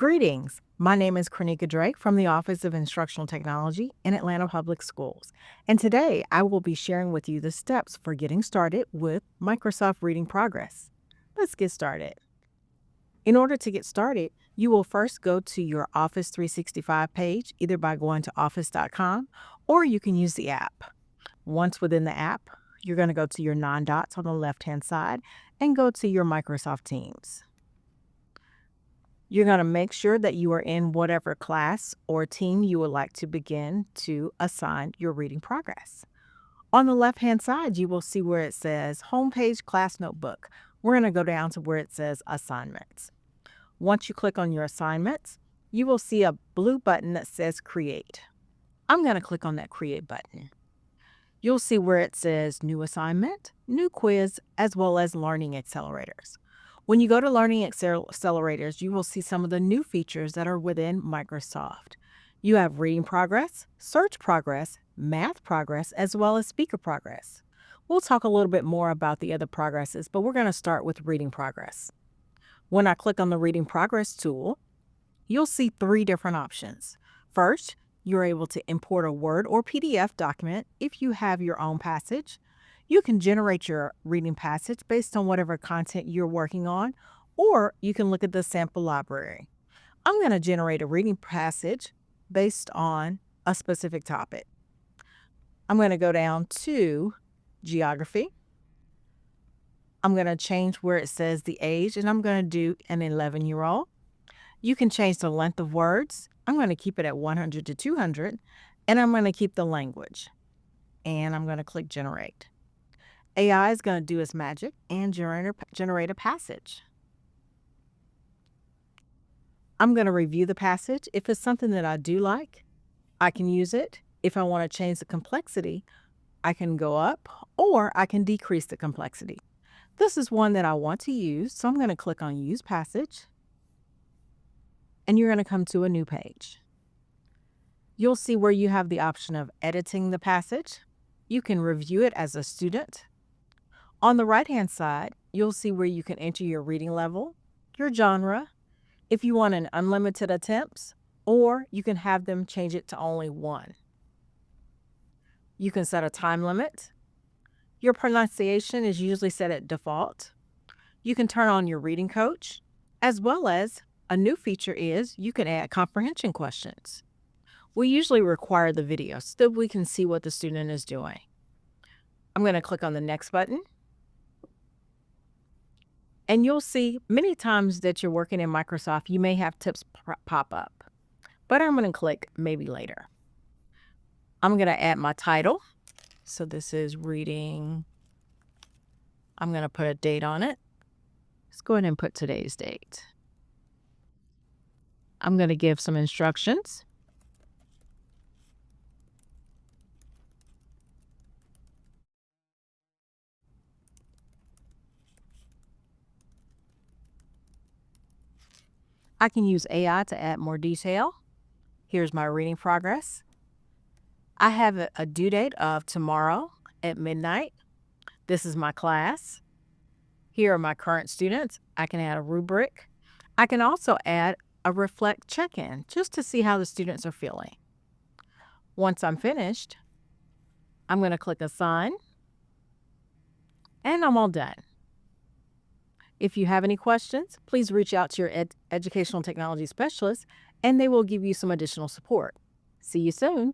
Greetings. My name is Cornica Drake from the Office of Instructional Technology in Atlanta Public Schools. And today I will be sharing with you the steps for getting started with Microsoft Reading Progress. Let's get started. In order to get started, you will first go to your Office 365 page, either by going to office.com or you can use the app. Once within the app, you're going to go to your 9 dots on the left-hand side and go to your Microsoft Teams. You're going to make sure that you are in whatever class or team you would like to begin to assign your reading progress. On the left-hand side, you will see where it says Homepage Class Notebook. We're going to go down to where it says Assignments. Once you click on your assignments, you will see a blue button that says Create. I'm going to click on that Create button. You'll see where it says New Assignment, New Quiz, as well as Learning Accelerators. When you go to Learning Accelerators, you will see some of the new features that are within Microsoft. You have Reading Progress, Search Progress, Math Progress, as well as Speaker Progress. We'll talk a little bit more about the other progresses, but we're going to start with Reading Progress. When I click on the Reading Progress tool, you'll see 3 different options. First, you're able to import a Word or PDF document if you have your own passage. You can generate your reading passage based on whatever content you're working on, or you can look at the sample library. I'm going to generate a reading passage based on a specific topic. I'm going to go down to Geography. I'm going to change where it says the age, and I'm going to do an 11-year-old. You can change the length of words. I'm going to keep it at 100 to 200, and I'm going to keep the language. And I'm going to click Generate. AI is going to do its magic and generate a passage. I'm going to review the passage. If it's something that I do like, I can use it. If I want to change the complexity, I can go up or I can decrease the complexity. This is one that I want to use, so I'm going to click on Use Passage, and you're going to come to a new page. You'll see where you have the option of editing the passage. You can review it as a student. On the right-hand side, you'll see where you can enter your reading level, your genre, if you want an unlimited attempts, or you can have them change it to only 1. You can set a time limit. Your pronunciation is usually set at default. You can turn on your reading coach, as well as a new feature is you can add comprehension questions. We usually require the video so that we can see what the student is doing. I'm going to click on the next button. And you'll see many times that you're working in Microsoft, you may have tips pop up, but I'm going to click Maybe Later. I'm going to add my title. So this is reading. I'm going to put a date on it. Let's go ahead and put today's date. I'm going to give some instructions. I can use AI to add more detail. Here's my reading progress. I have a due date of tomorrow at midnight. This is my class. Here are my current students. I can add a rubric. I can also add a reflect check-in just to see how the students are feeling. Once I'm finished, I'm going to click Assign, and I'm all done. If you have any questions, please reach out to your educational technology specialist, and they will give you some additional support. See you soon.